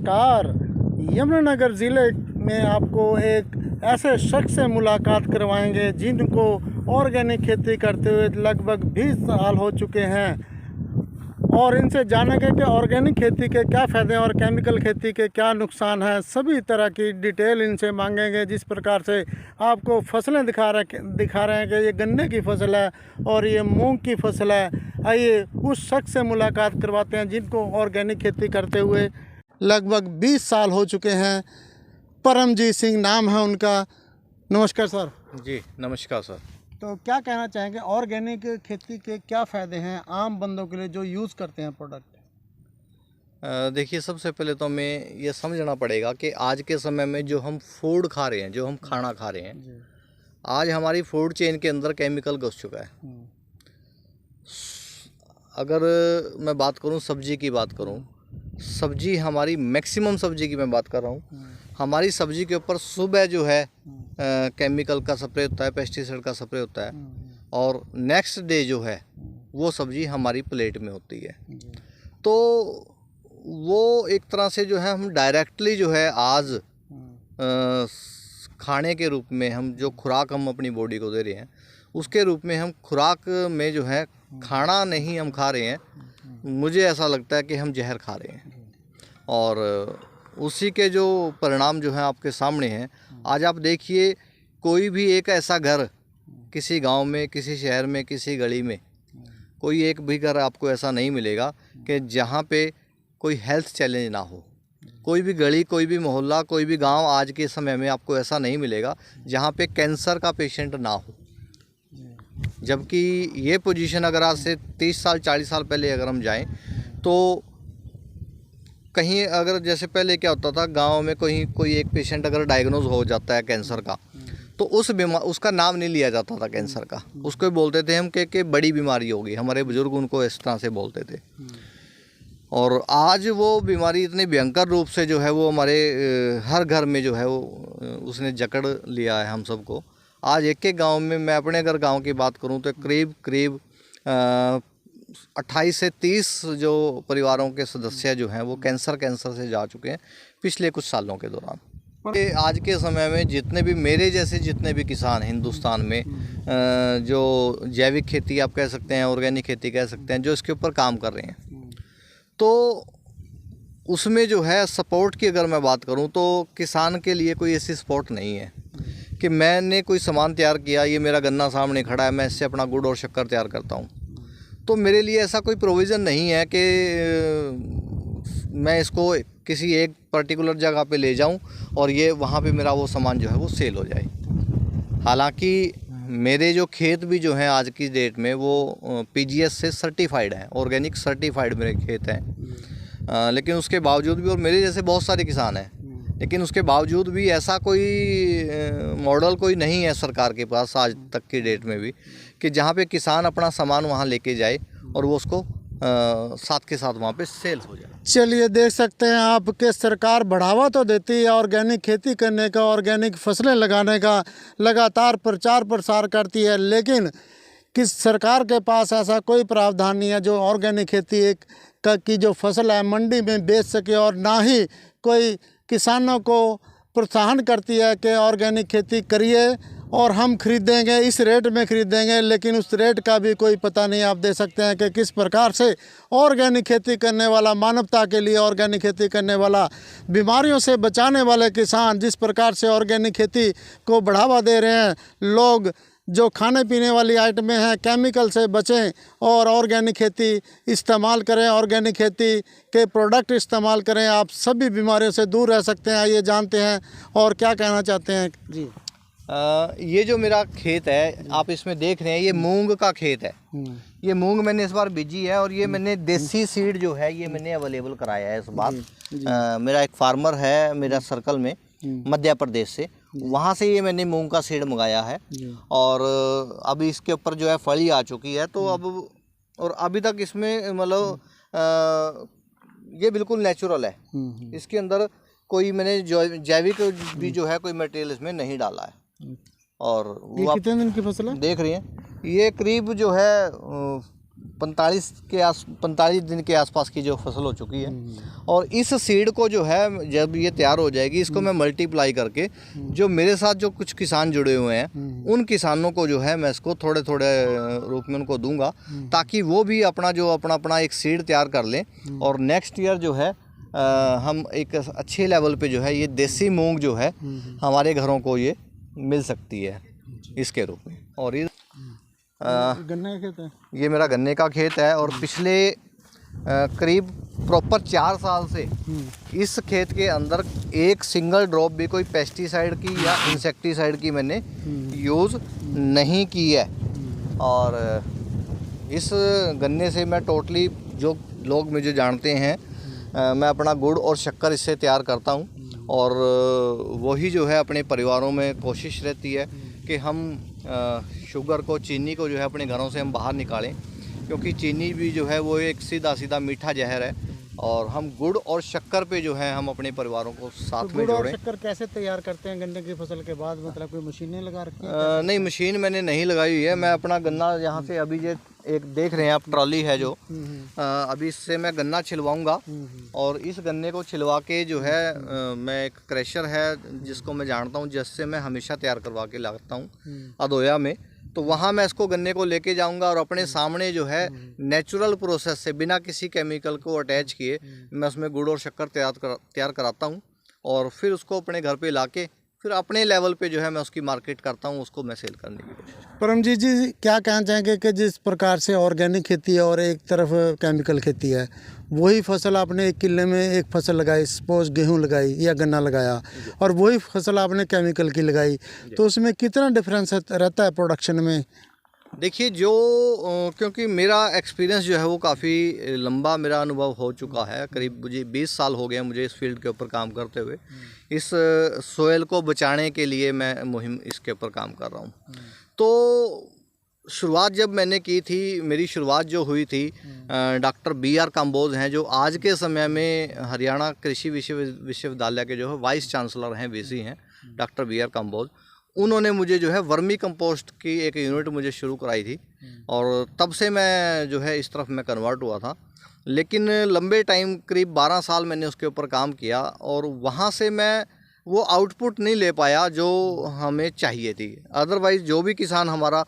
नमस्कार। यमुनानगर ज़िले में आपको एक ऐसे शख्स से मुलाकात करवाएंगे जिनको ऑर्गेनिक खेती करते हुए लगभग 20 साल हो चुके हैं और इनसे जानेंगे कि ऑर्गेनिक खेती के क्या फ़ायदे हैं और केमिकल खेती के क्या नुकसान हैं। सभी तरह की डिटेल इनसे मांगेंगे। जिस प्रकार से आपको फसलें दिखा रहे हैं कि ये गन्ने की फसल है और ये मूंग की फसल है। आइए उस शख्स से मुलाकात करवाते हैं जिनको ऑर्गेनिक खेती करते हुए लगभग 20 साल हो चुके हैं। परमजीत सिंह नाम है उनका। नमस्कार सर। जी नमस्कार सर। तो क्या कहना चाहेंगे, ऑर्गेनिक खेती के क्या फ़ायदे हैं आम बंदों के लिए जो यूज़ करते हैं प्रोडक्ट? देखिए, सबसे पहले तो हमें ये समझना पड़ेगा कि आज के समय में जो हम फूड खा रहे हैं, जो हम खाना खा रहे हैं, आज हमारी फूड चेन के अंदर केमिकल घुस चुका है। अगर मैं बात करूं, सब्जी की बात करूं, सब्जी हमारी मैक्सिमम सब्जी की मैं बात कर रहा हूं, हमारी सब्जी के ऊपर सुबह जो है केमिकल का स्प्रे होता है, पेस्टिसाइड का स्प्रे होता है और नेक्स्ट डे जो है वो सब्जी हमारी प्लेट में होती है। तो वो एक तरह से जो है हम डायरेक्टली जो है आज खाने के रूप में हम जो खुराक हम अपनी बॉडी को दे रहे हैं, उसके रूप में हम खुराक में जो है खाना नहीं हम खा रहे हैं, मुझे ऐसा लगता है कि हम जहर खा रहे हैं। और उसी के जो परिणाम जो हैं आपके सामने हैं। आज आप देखिए, कोई भी एक ऐसा घर किसी गांव में, किसी शहर में, किसी गली में, कोई एक भी घर आपको ऐसा नहीं मिलेगा कि जहां पे कोई हेल्थ चैलेंज ना हो। कोई भी गली, कोई भी मोहल्ला, कोई भी गांव आज के समय में आपको ऐसा नहीं मिलेगा जहां पे कैंसर का पेशेंट ना हो। जबकि ये पोजीशन अगर आज से 30 साल 40 साल पहले अगर हम जाएं तो कहीं, अगर जैसे पहले क्या होता था, गांव में कोई एक पेशेंट अगर डायग्नोज हो जाता है कैंसर का, तो उसका नाम नहीं लिया जाता था कैंसर का। उसको बोलते थे हम कि बड़ी बीमारी होगी। हमारे बुजुर्ग उनको इस तरह से बोलते थे। और आज वो बीमारी इतनी भयंकर रूप से जो है वो हमारे हर घर में जो है वो उसने जकड़ लिया है हम सबको। आज एक गांव में, मैं अपने अगर गांव की बात करूं तो करीब 28 से 30 जो परिवारों के सदस्य जो हैं वो कैंसर से जा चुके हैं पिछले कुछ सालों के दौरान। आज के समय में जितने भी मेरे जैसे जितने भी किसान हिंदुस्तान में जो जैविक खेती आप कह सकते हैं, ऑर्गेनिक खेती कह सकते हैं, जो इसके ऊपर काम कर रहे हैं, तो उसमें जो है सपोर्ट की अगर मैं बात करूं तो किसान के लिए कोई ऐसी सपोर्ट नहीं है कि मैंने कोई सामान तैयार किया, ये मेरा गन्ना सामने खड़ा है, मैं इससे अपना गुड़ और शक्कर तैयार करता हूं, तो मेरे लिए ऐसा कोई प्रोविज़न नहीं है कि मैं इसको किसी एक पर्टिकुलर जगह पे ले जाऊं और ये वहाँ पे मेरा वो सामान जो है वो सेल हो जाए। हालांकि मेरे जो खेत भी जो हैं आज की डेट में वो पीजीएस से सर्टिफाइड हैं, ऑर्गेनिक सर्टिफाइड मेरे खेत हैं। लेकिन उसके बावजूद भी, और मेरे जैसे बहुत सारे किसान हैं, लेकिन उसके बावजूद भी ऐसा कोई मॉडल कोई नहीं है सरकार के पास आज तक की डेट में भी कि जहाँ पे किसान अपना सामान वहाँ लेके जाए और वो उसको साथ के साथ वहाँ पे सेल हो जाए। चलिए, देख सकते हैं आप कि सरकार बढ़ावा तो देती है ऑर्गेनिक खेती करने का, ऑर्गेनिक फसलें लगाने का लगातार प्रचार प्रसार करती है, लेकिन किस सरकार के पास ऐसा कोई प्रावधान नहीं है जो ऑर्गेनिक खेती की जो फसल है मंडी में बेच सके, और ना ही कोई किसानों को प्रोत्साहन करती है कि ऑर्गेनिक खेती करिए और हम खरीदेंगे, इस रेट में खरीदेंगे, लेकिन उस रेट का भी कोई पता नहीं। आप देख सकते हैं कि किस प्रकार से ऑर्गेनिक खेती करने वाला, मानवता के लिए ऑर्गेनिक खेती करने वाला, बीमारियों से बचाने वाले किसान जिस प्रकार से ऑर्गेनिक खेती को बढ़ावा दे रहे हैं। लोग जो खाने पीने वाली आइटमें हैं केमिकल से बचें और ऑर्गेनिक खेती इस्तेमाल करें, ऑर्गेनिक खेती के प्रोडक्ट इस्तेमाल करें, आप सभी बीमारियों से दूर रह सकते हैं। आइए जानते हैं और क्या कहना चाहते हैं जी। ये जो मेरा खेत है आप इसमें देख रहे हैं, ये मूंग का खेत है। ये मूंग मैंने इस बार बीजी है और ये मैंने देसी सीड जो है ये मैंने अवेलेबल कराया है इस बार। मेरा एक फार्मर है मेरा सर्कल में मध्य प्रदेश से, वहाँ से ये मैंने मूंग का सीड मंगाया है और अभी इसके ऊपर जो है फली आ चुकी है। तो अब, और अभी तक इसमें मतलब ये बिल्कुल नेचुरल है। इसके अंदर कोई मैंने जैविक भी जो है कोई मटेरियल इसमें नहीं डाला है। और ये कितने दिन की फसल है देख रही हैं, ये करीब जो है 45 दिन के आसपास की जो फसल हो चुकी है। और इस सीड को जो है जब ये तैयार हो जाएगी, इसको मैं मल्टीप्लाई करके जो मेरे साथ जो कुछ किसान जुड़े हुए हैं उन किसानों को जो है मैं इसको थोड़े थोड़े रूप में उनको दूंगा, ताकि वो भी अपना एक सीड तैयार कर लें। और नेक्स्ट ईयर जो है हम एक अच्छे लेवल पे जो है ये देसी मूंग जो है हमारे घरों को ये मिल सकती है इसके रूप में। और ये गन्ने का खेत है, ये मेरा गन्ने का खेत है। और पिछले करीब प्रॉपर 4 साल से इस खेत के अंदर एक सिंगल ड्रॉप भी कोई पेस्टिसाइड की या इंसेक्टिसाइड की मैंने यूज़ नहीं की है। और इस गन्ने से मैं टोटली, जो लोग मुझे जानते हैं, मैं अपना गुड़ और शक्कर इससे तैयार करता हूँ। और वही जो है अपने परिवारों में कोशिश रहती है कि हम शुगर को, चीनी को जो है अपने घरों से हम बाहर निकालें, क्योंकि चीनी भी जो है वो एक सीधा मीठा जहर है। और हम गुड़ और शक्कर पे जो है हम अपने परिवारों को साथ में गुड़ और जोड़ें। शक्कर कैसे तैयार करते हैं गन्ने की फसल के बाद? मतलब कोई मशीनें लगा रखी हैं? नहीं, मशीन मैंने नहीं लगाई हुई है। मैं अपना गन्ना यहाँ से अभी ये एक देख रहे हैं आप, ट्रॉली है जो, अभी इससे मैं गन्ना छिलवाऊंगा। और इस गन्ने को छिलवा के जो है मैं एक क्रशर है जिसको मैं जानता हूँ, जिससे मैं हमेशा तैयार करवा के लाता हूँ अदोया में, तो वहाँ मैं इसको गन्ने को लेके जाऊंगा और अपने सामने जो है नेचुरल प्रोसेस से, बिना किसी केमिकल को अटैच किए, मैं उसमें गुड़ और शक्कर तैयार कराता हूँ। और फिर उसको अपने घर पे लाके फिर अपने लेवल पे जो है मैं उसकी मार्केट करता हूँ, उसको मैं सेल करने की कोशिश। परमजीत जी, क्या कहना चाहेंगे कि जिस प्रकार से ऑर्गेनिक खेती है और एक तरफ केमिकल खेती है, वही फसल आपने एक किले में एक फसल लगाई, सपोज गेहूं लगाई या गन्ना लगाया, और वही फसल आपने केमिकल की लगाई, तो उसमें कितना डिफरेंस रहता है प्रोडक्शन में? देखिए, क्योंकि मेरा एक्सपीरियंस जो है वो काफ़ी लंबा मेरा अनुभव हो चुका है। करीब मुझे 20 साल हो गए मुझे इस फील्ड के ऊपर काम करते हुए। इस सोयल को बचाने के लिए मैं मुहिम इसके ऊपर काम कर रहा हूँ। तो शुरुआत जब मैंने की थी, मेरी शुरुआत जो हुई थी, डॉक्टर BR कंबोज हैं, जो आज के समय में हरियाणा कृषि विश्वविद्यालय के जो है वाइस चांसलर हैं, VC हैं, डॉक्टर BR कंबोज। उन्होंने मुझे जो है वर्मी कंपोस्ट की एक यूनिट मुझे शुरू कराई थी, और तब से मैं जो है इस तरफ मैं कन्वर्ट हुआ था। लेकिन लंबे टाइम, करीब 12 साल मैंने उसके ऊपर काम किया, और वहाँ से मैं वो आउटपुट नहीं ले पाया जो हमें चाहिए थी। अदरवाइज़ जो भी किसान हमारा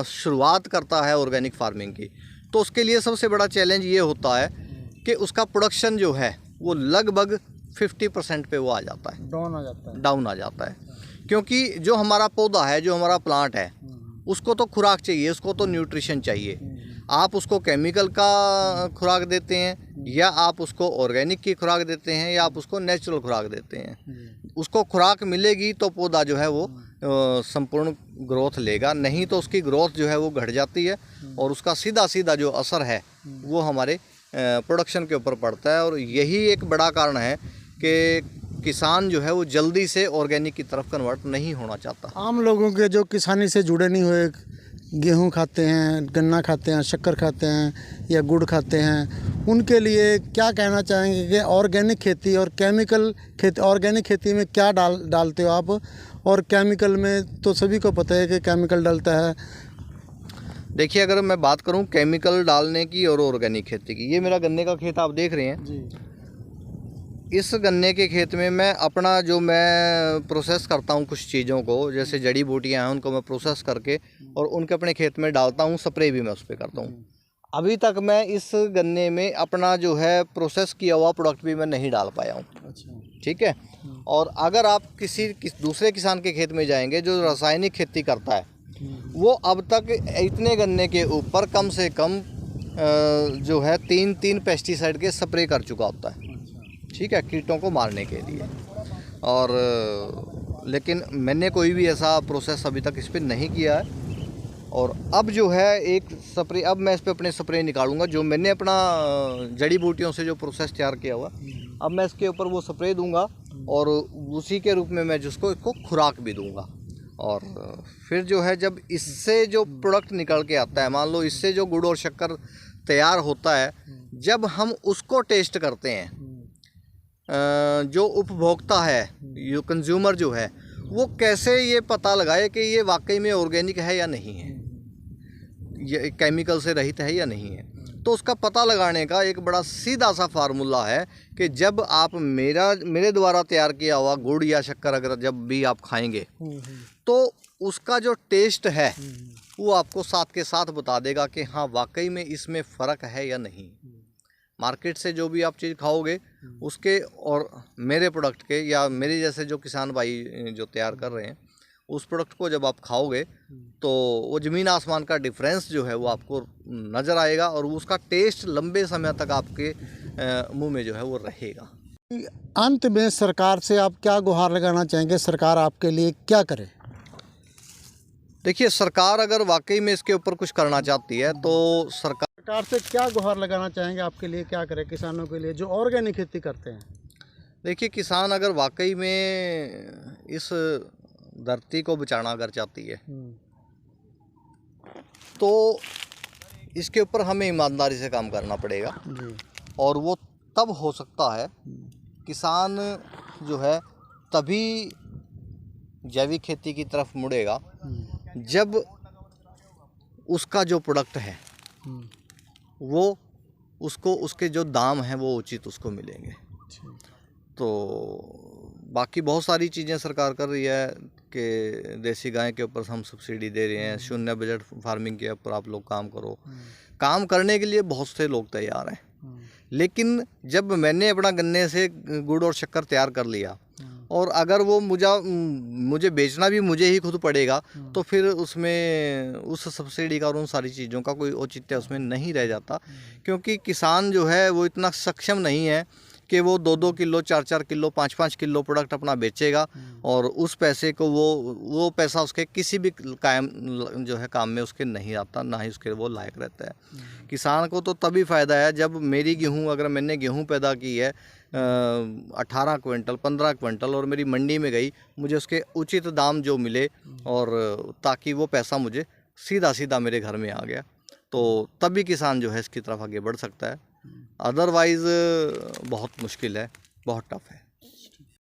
शुरुआत करता है ऑर्गेनिक फार्मिंग की, तो उसके लिए सबसे बड़ा चैलेंज ये होता है कि उसका प्रोडक्शन जो है वो लगभग 50% पे वो आ जाता है, डाउन आ जाता है। क्योंकि जो हमारा पौधा है, जो हमारा प्लांट है, उसको तो खुराक चाहिए, उसको तो न्यूट्रिशन चाहिए। आप उसको केमिकल का खुराक देते हैं, या आप उसको ऑर्गेनिक की खुराक देते हैं, या आप उसको नेचुरल खुराक देते हैं। उसको खुराक मिलेगी तो पौधा जो है वो संपूर्ण ग्रोथ लेगा, नहीं तो उसकी ग्रोथ जो है वो घट जाती है, और उसका सीधा जो असर है वो हमारे प्रोडक्शन के ऊपर पड़ता है। और यही एक बड़ा कारण है कि किसान जो है वो जल्दी से ऑर्गेनिक की तरफ कन्वर्ट नहीं होना चाहता। आम लोगों के जो किसानी से जुड़े नहीं हुए, गेहूं खाते हैं, गन्ना खाते हैं, शक्कर खाते हैं या गुड़ खाते हैं, उनके लिए क्या कहना चाहेंगे कि ऑर्गेनिक खेती और केमिकल खेती? ऑर्गेनिक खेती में क्या डालते हो आप, और केमिकल में तो सभी को पता है कि केमिकल डलता है। देखिए, अगर मैं बात करूं केमिकल डालने की और ऑर्गेनिक खेती की, ये मेरा गन्ने का खेत आप देख रहे हैं जी। इस गन्ने के खेत में मैं अपना जो मैं प्रोसेस करता हूँ कुछ चीज़ों को, जैसे जड़ी बूटियाँ हैं, उनको मैं प्रोसेस करके और उनके अपने खेत में डालता हूँ। स्प्रे भी मैं उस पर करता हूँ। अभी तक मैं इस गन्ने में अपना जो है प्रोसेस किया हुआ प्रोडक्ट भी मैं नहीं डाल पाया हूँ। अच्छा, ठीक है। और अगर आप किसी दूसरे किसान के खेत में जाएंगे जो रासायनिक खेती करता है, वो अब तक इतने गन्ने के ऊपर कम से कम जो है 3 पेस्टिसाइड के स्प्रे कर चुका होता है। ठीक है, कीटों को मारने के लिए। और लेकिन मैंने कोई भी ऐसा प्रोसेस अभी तक इस पर नहीं किया है। और अब जो है एक स्प्रे, अब मैं इस पर अपने स्प्रे निकालूंगा जो मैंने अपना जड़ी बूटियों से जो प्रोसेस तैयार किया हुआ, अब मैं इसके ऊपर वो स्प्रे दूंगा और उसी के रूप में मैं जिसको इसको खुराक भी दूंगा। और फिर जो है जब इससे जो प्रोडक्ट निकल के आता है, मान लो इससे जो गुड़ और शक्कर तैयार होता है, जब हम उसको टेस्ट करते हैं, जो उपभोक्ता है, जो कंज्यूमर जो है, वो कैसे ये पता लगाए कि ये वाकई में ऑर्गेनिक है या नहीं है। ये केमिकल से रहित है या नहीं है। तो उसका पता लगाने का एक बड़ा सीधा सा फार्मूला है कि जब आप मेरे द्वारा तैयार किया हुआ गुड़ या शक्कर अगर जब भी आप खाएंगे तो उसका जो टेस्ट है वो आपको साथ के साथ बता देगा कि हाँ वाकई में इसमें फ़र्क है या नहीं। मार्केट से जो भी आप चीज़ खाओगे उसके और मेरे प्रोडक्ट के या मेरे जैसे जो किसान भाई जो तैयार कर रहे हैं उस प्रोडक्ट को जब आप खाओगे तो वो ज़मीन आसमान का डिफरेंस जो है वो आपको नज़र आएगा और उसका टेस्ट लंबे समय तक आपके मुंह में जो है वो रहेगा। अंत में सरकार से आप क्या गुहार लगाना चाहेंगे, सरकार आपके लिए क्या करे? देखिए, सरकार अगर वाकई में इसके ऊपर कुछ करना चाहती है तो सरकार से क्या गुहार लगाना चाहेंगे, आपके लिए क्या करे किसानों के लिए जो ऑर्गेनिक खेती करते हैं? देखिए, किसान अगर वाकई में इस धरती को बचाना अगर चाहती है तो इसके ऊपर हमें ईमानदारी से काम करना पड़ेगा और वो तब हो सकता है किसान जो है तभी जैविक खेती की तरफ मुड़ेगा जब उसका जो प्रोडक्ट है वो उसको उसके जो दाम हैं वो उचित उसको मिलेंगे। तो बाकी बहुत सारी चीज़ें सरकार कर रही है कि देसी गाय के ऊपर हम सब्सिडी दे रहे हैं, शून्य बजट फार्मिंग के ऊपर आप लोग काम करो। काम करने के लिए बहुत से लोग तैयार हैं, लेकिन जब मैंने अपना गन्ने से गुड़ और शक्कर तैयार कर लिया और अगर वो मुझे बेचना भी मुझे ही खुद पड़ेगा तो फिर उसमें उस सब्सिडी का और उन सारी चीज़ों का कोई औचित्य उसमें नहीं रह जाता, क्योंकि किसान जो है वो इतना सक्षम नहीं है कि वो 2-2 किलो 4-4 किलो 5-5 किलो प्रोडक्ट अपना बेचेगा और उस पैसे को वो पैसा उसके किसी भी कायम जो है काम में उसके नहीं आता, ना ही उसके वो लायक रहता है। किसान को तो तभी फ़ायदा है जब मेरी गेहूँ अगर मैंने गेहूँ पैदा की है 18 क्विंटल 15 क्विंटल और मेरी मंडी में गई, मुझे उसके उचित दाम जो मिले और ताकि वो पैसा मुझे सीधा सीधा मेरे घर में आ गया, तो तभी किसान जो है इसकी तरफ आगे बढ़ सकता है। अदरवाइज़ बहुत मुश्किल है, बहुत टफ है।